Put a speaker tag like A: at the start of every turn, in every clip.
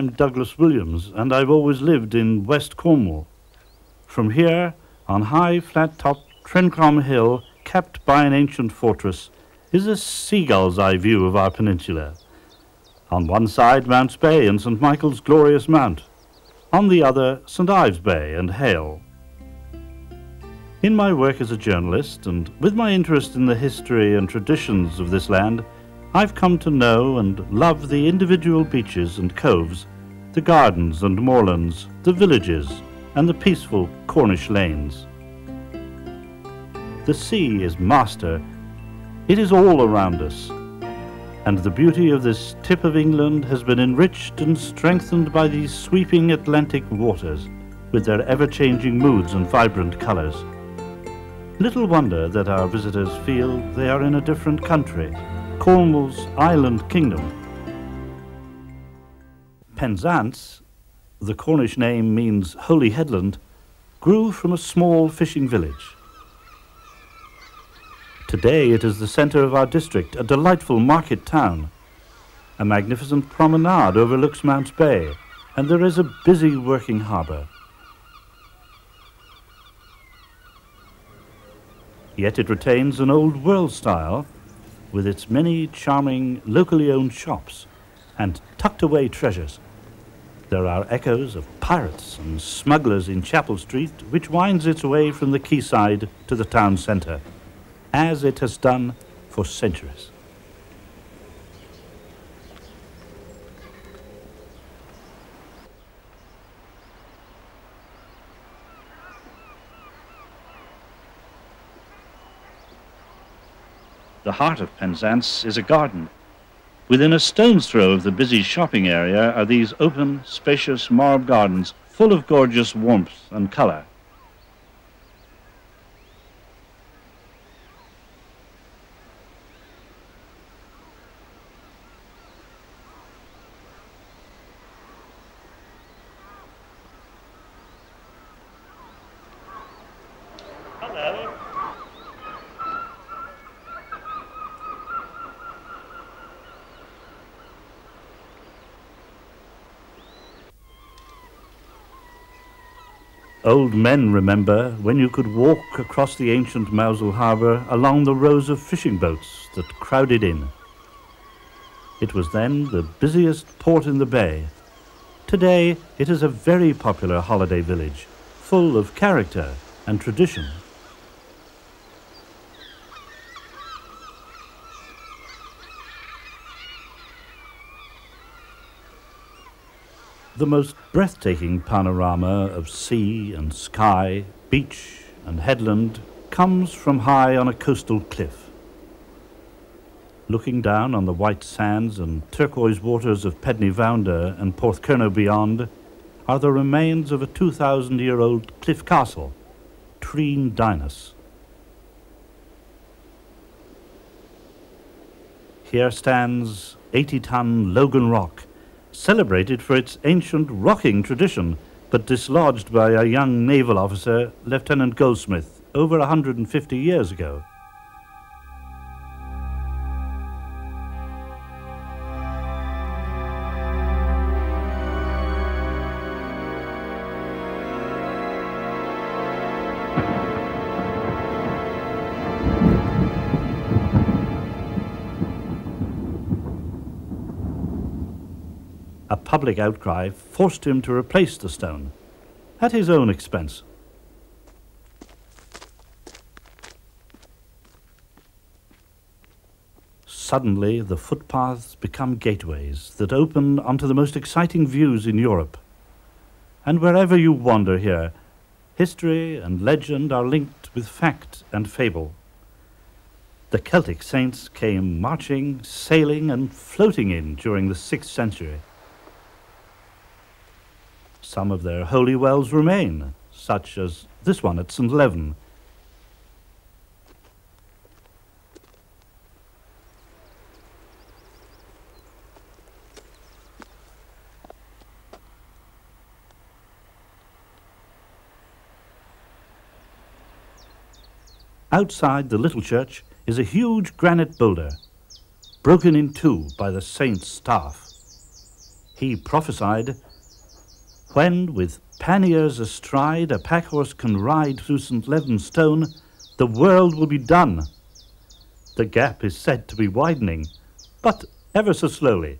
A: I'm Douglas Williams, and I've always lived in West Cornwall. From here, on high, flat-topped Trencrom Hill, capped by an ancient fortress, is a seagull's eye view of our peninsula. On one side, Mounts Bay and St. Michael's glorious mount. On the other, St. Ives Bay and Hale. In my work as a journalist, and with my interest in the history and traditions of this land, I've come to know and love the individual beaches and coves, the gardens and moorlands, the villages, and the peaceful Cornish lanes. The sea is master. It is all around us. And the beauty of this tip of England has been enriched and strengthened by these sweeping Atlantic waters, with their ever-changing moods and vibrant colours. Little wonder that our visitors feel they are in a different country, Cornwall's island kingdom. Penzance, the Cornish name means holy headland, grew from a small fishing village. Today it is the centre of our district, a delightful market town. A magnificent promenade overlooks Mounts Bay, and there is a busy working harbour. Yet it retains an old world style, with its many charming locally owned shops and tucked away treasures. There are echoes of pirates and smugglers in Chapel Street, which winds its way from the quayside to the town centre, as it has done for centuries. The heart of Penzance is a garden. Within a stone's throw of the busy shopping area are these open, spacious marble gardens full of gorgeous warmth and colour. Old men remember when you could walk across the ancient Mousehole harbour along the rows of fishing boats that crowded in. It was then the busiest port in the bay. Today it is a very popular holiday village, full of character and tradition. The most breathtaking panorama of sea and sky, beach and headland comes from high on a coastal cliff. Looking down on the white sands and turquoise waters of Pedney Vounder and Porthcurno beyond are the remains of a 2,000-year-old cliff castle, Treen Dinas. Here stands 80-ton Logan Rock, celebrated for its ancient rocking tradition, but dislodged by a young naval officer, Lieutenant Goldsmith, over 150 years ago. A public outcry forced him to replace the stone, at his own expense. Suddenly, the footpaths become gateways that open onto the most exciting views in Europe. And wherever you wander here, history and legend are linked with fact and fable. The Celtic saints came marching, sailing, and floating in during the 6th century. Some of their holy wells remain, such as this one at St. Leven. Outside the little church is a huge granite boulder, broken in two by the saint's staff. He prophesied, "When, with panniers astride, a packhorse can ride through St. Leven's Stone, the world will be done. The gap is said to be widening, but ever so slowly."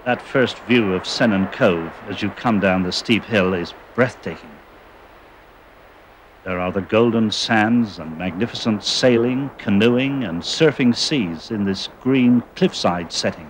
A: That first view of Sennen Cove as you come down the steep hill is breathtaking. There are the golden sands and magnificent sailing, canoeing and surfing seas in this green cliffside setting.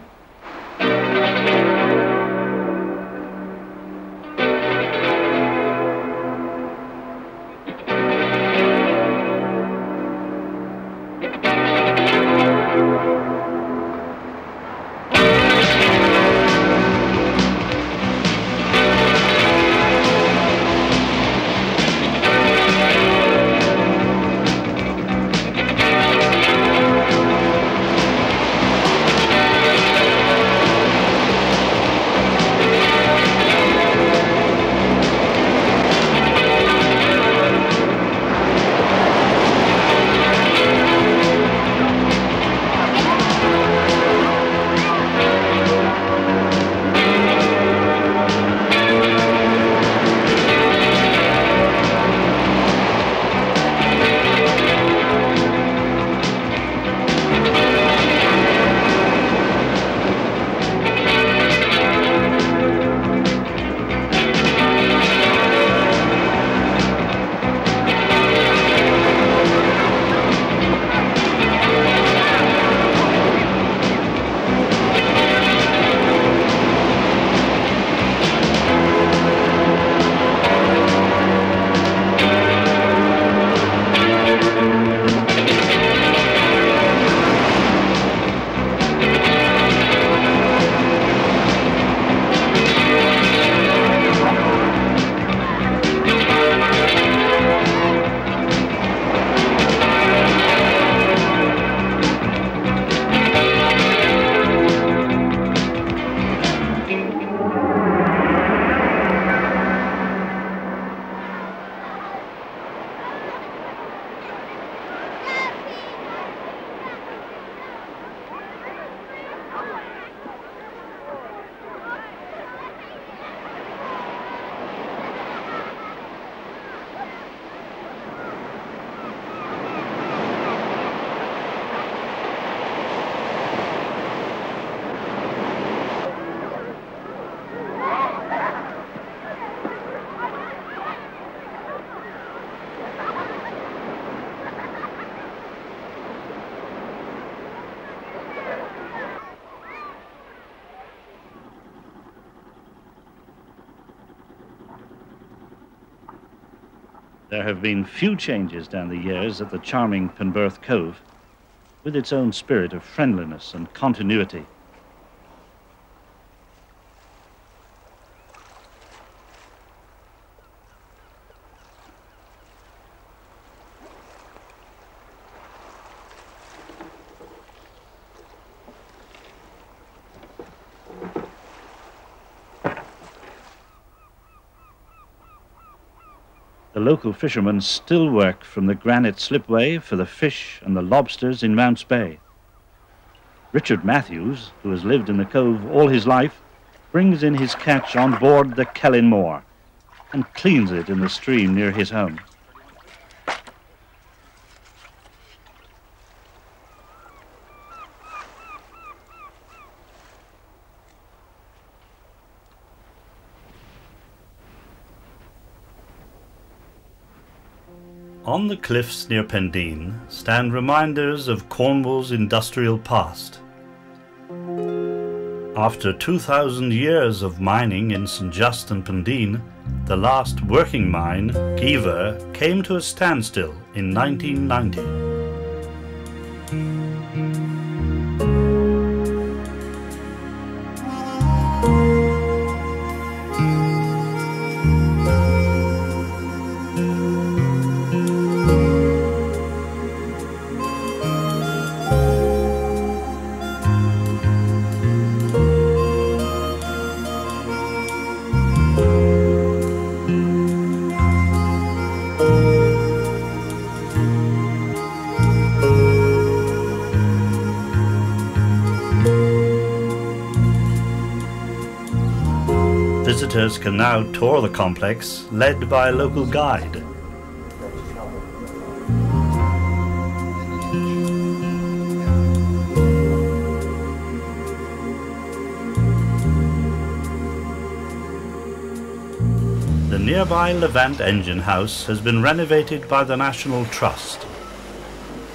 A: There have been few changes down the years at the charming Penberth Cove, with its own spirit of friendliness and continuity. The local fishermen still work from the granite slipway for the fish and the lobsters in Mounts Bay. Richard Matthews, who has lived in the cove all his life, brings in his catch on board the Kellinmore and cleans it in the stream near his home. On the cliffs near Pendeen stand reminders of Cornwall's industrial past. After 2,000 years of mining in St. Just and Pendeen, the last working mine, Giver, came to a standstill in 1990. Visitors can now tour the complex, led by a local guide. The nearby Levant engine house has been renovated by the National Trust.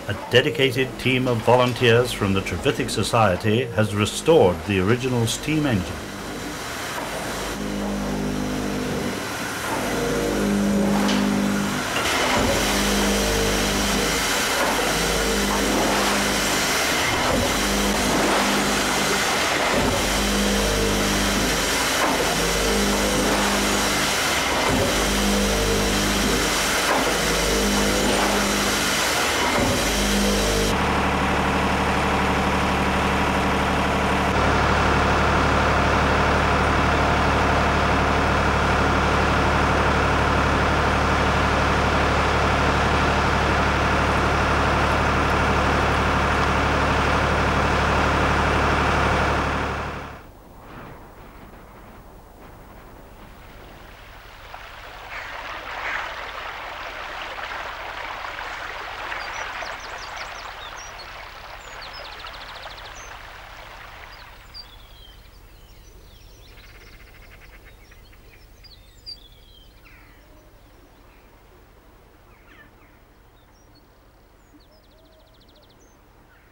A: A dedicated team of volunteers from the Trevithick Society has restored the original steam engine.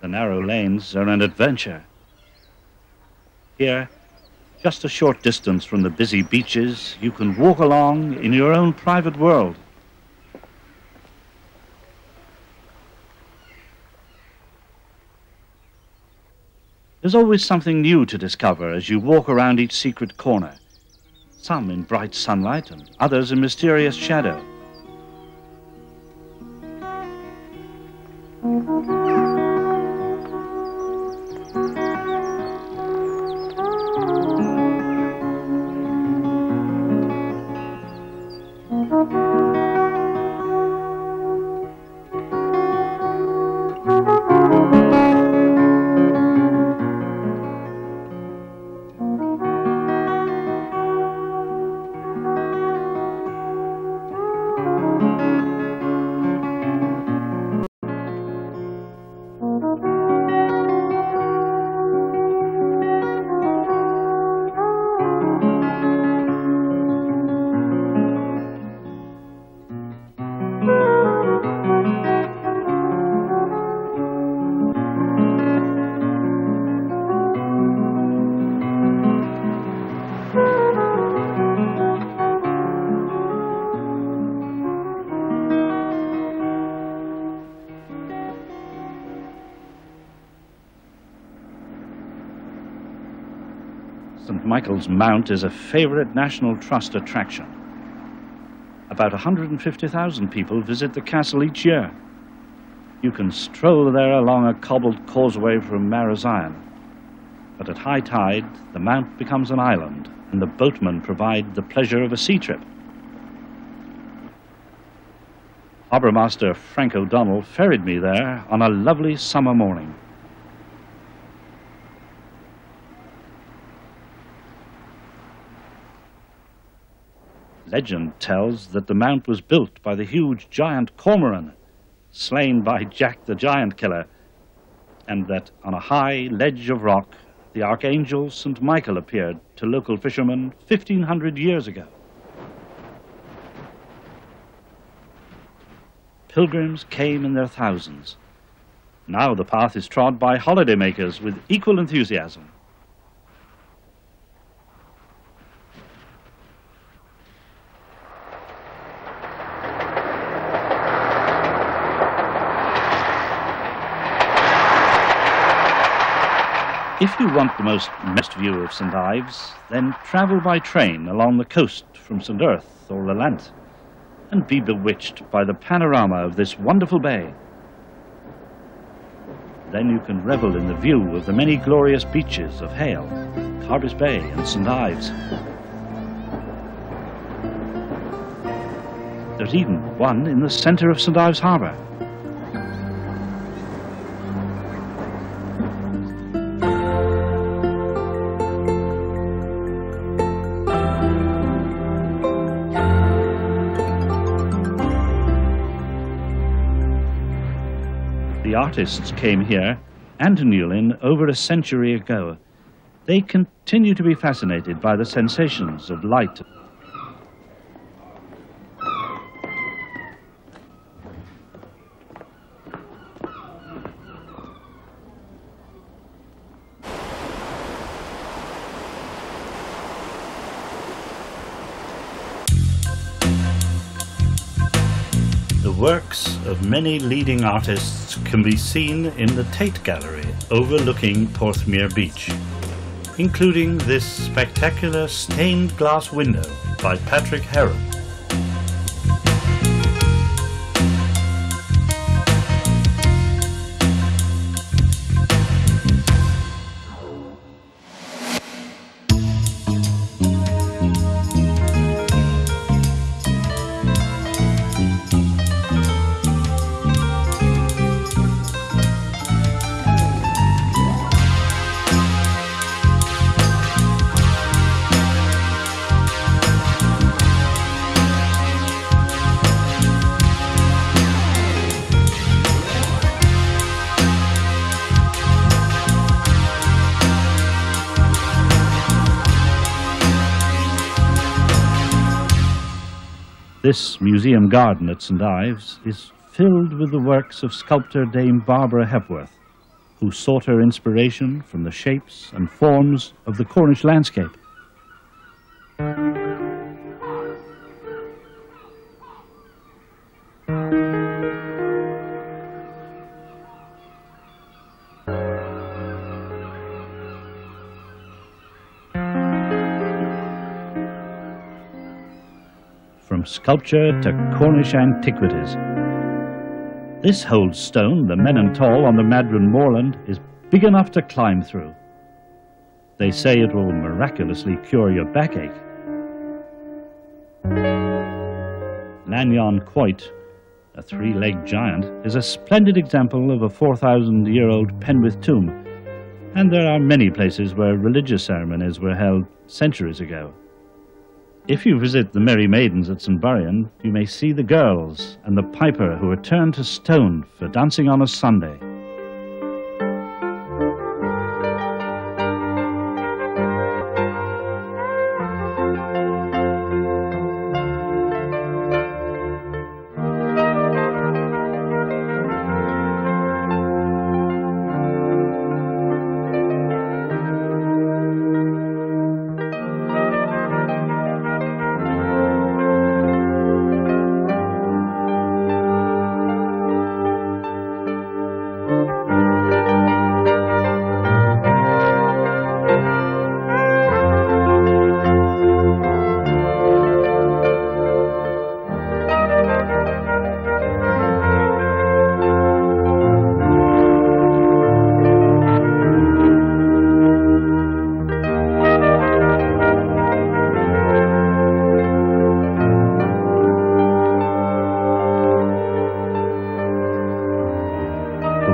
A: The narrow lanes are an adventure. Here, just a short distance from the busy beaches, you can walk along in your own private world. There's always something new to discover as you walk around each secret corner, some in bright sunlight and others in mysterious shadow. St. Michael's Mount is a favourite National Trust attraction. About 150,000 people visit the castle each year. You can stroll there along a cobbled causeway from Marazion. But at high tide, the mount becomes an island, and the boatmen provide the pleasure of a sea trip. Harbour Master Frank O'Donnell ferried me there on a lovely summer morning. Legend tells that the mount was built by the huge giant Cormoran, slain by Jack the Giant Killer, and that on a high ledge of rock, the Archangel St. Michael appeared to local fishermen 1,500 years ago. Pilgrims came in their thousands. Now the path is trod by holidaymakers with equal enthusiasm. If you want the most view of St. Ives, then travel by train along the coast from St. Erth or Lelant, and be bewitched by the panorama of this wonderful bay. Then you can revel in the view of the many glorious beaches of Hale, Carbis Bay and St. Ives. There's even one in the centre of St. Ives Harbour. artists came here and to Newlyn over a century ago, they continue to be fascinated by the sensations of light. The works of many leading artists can be seen in the Tate Gallery overlooking Porthmeor Beach, including this spectacular stained glass window by Patrick Heron. This museum garden at St. Ives is filled with the works of sculptor Dame Barbara Hepworth, who sought her inspiration from the shapes and forms of the Cornish landscape. From sculpture to Cornish antiquities. This holds stone, the Mennen Tall on the Madron moorland, is big enough to climb through. They say it will miraculously cure your backache. Lanyon Quoit, a three-legged giant, is a splendid example of a 4,000-year-old Penwith tomb, and there are many places where religious ceremonies were held centuries ago. If you visit the Merry Maidens at St. Buryan, you may see the girls and the piper who are turned to stone for dancing on a Sunday.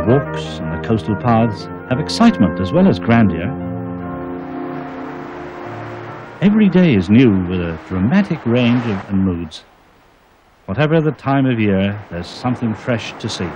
A: Walks and the coastal paths have excitement as well as grandeur. Every day is new with a dramatic range and moods. Whatever the time of year, there's something fresh to see.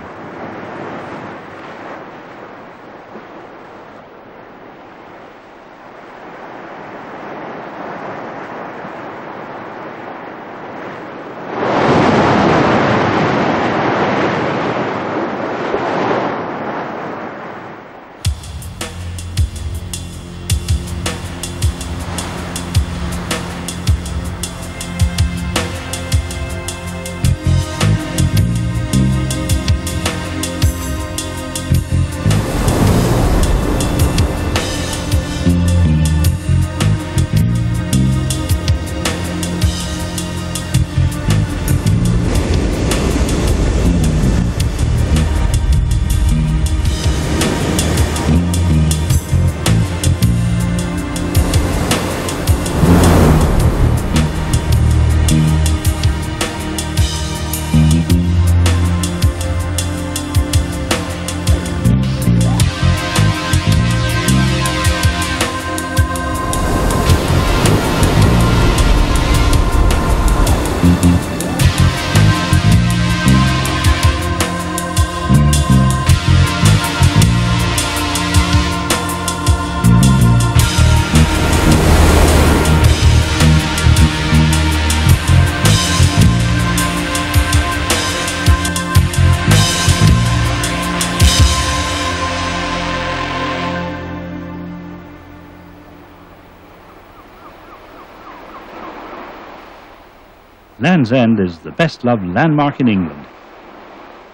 A: Land's End is the best-loved landmark in England.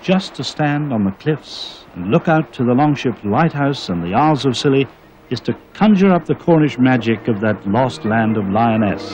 A: Just to stand on the cliffs and look out to the Longship lighthouse and the Isles of Scilly is to conjure up the Cornish magic of that lost land of Lioness.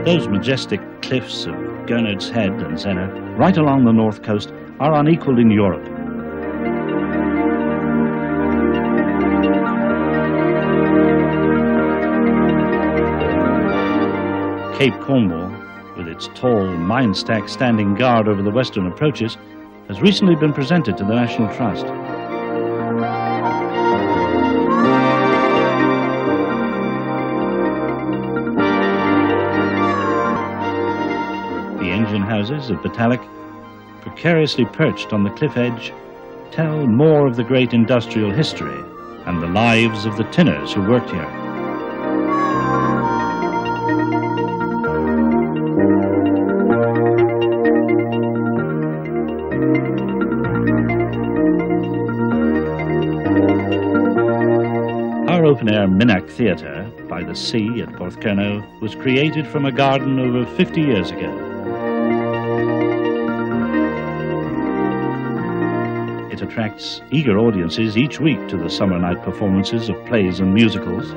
A: Those majestic cliffs of Gurnard's Head and Sennen, right along the north coast, are unequalled in Europe. Cape Cornwall, with its tall mine stack standing guard over the western approaches, has recently been presented to the National Trust. The engine houses of Poldark, precariously perched on the cliff edge, tell more of the great industrial history and the lives of the tinners who worked here. Our open-air Minnack Theatre by the sea at Porthcurno was created from a garden over 50 years ago. It attracts eager audiences each week to the summer night performances of plays and musicals.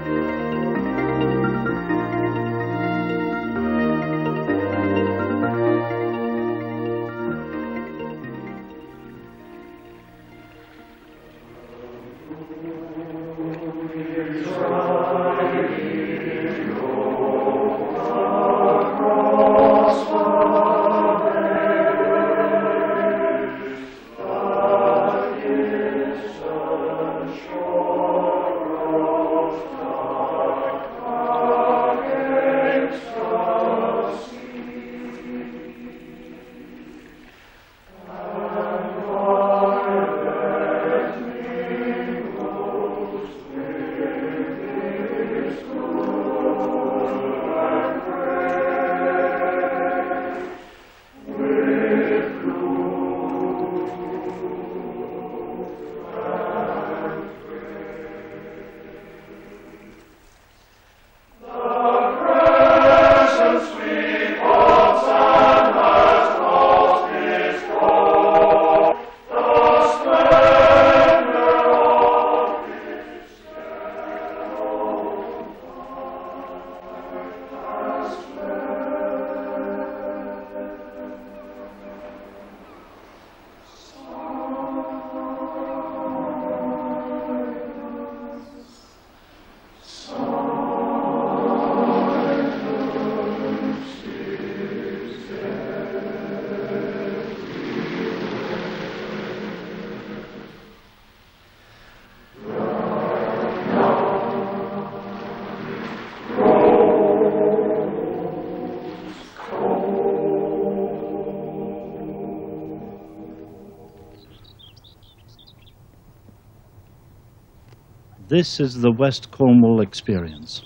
A: This is the West Cornwall experience.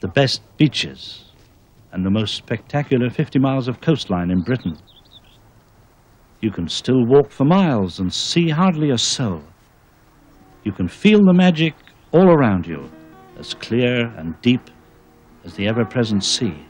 A: The best beaches and the most spectacular 50 miles of coastline in Britain. You can still walk for miles and see hardly a soul. You can feel the magic all around you, as clear and deep as the ever-present sea.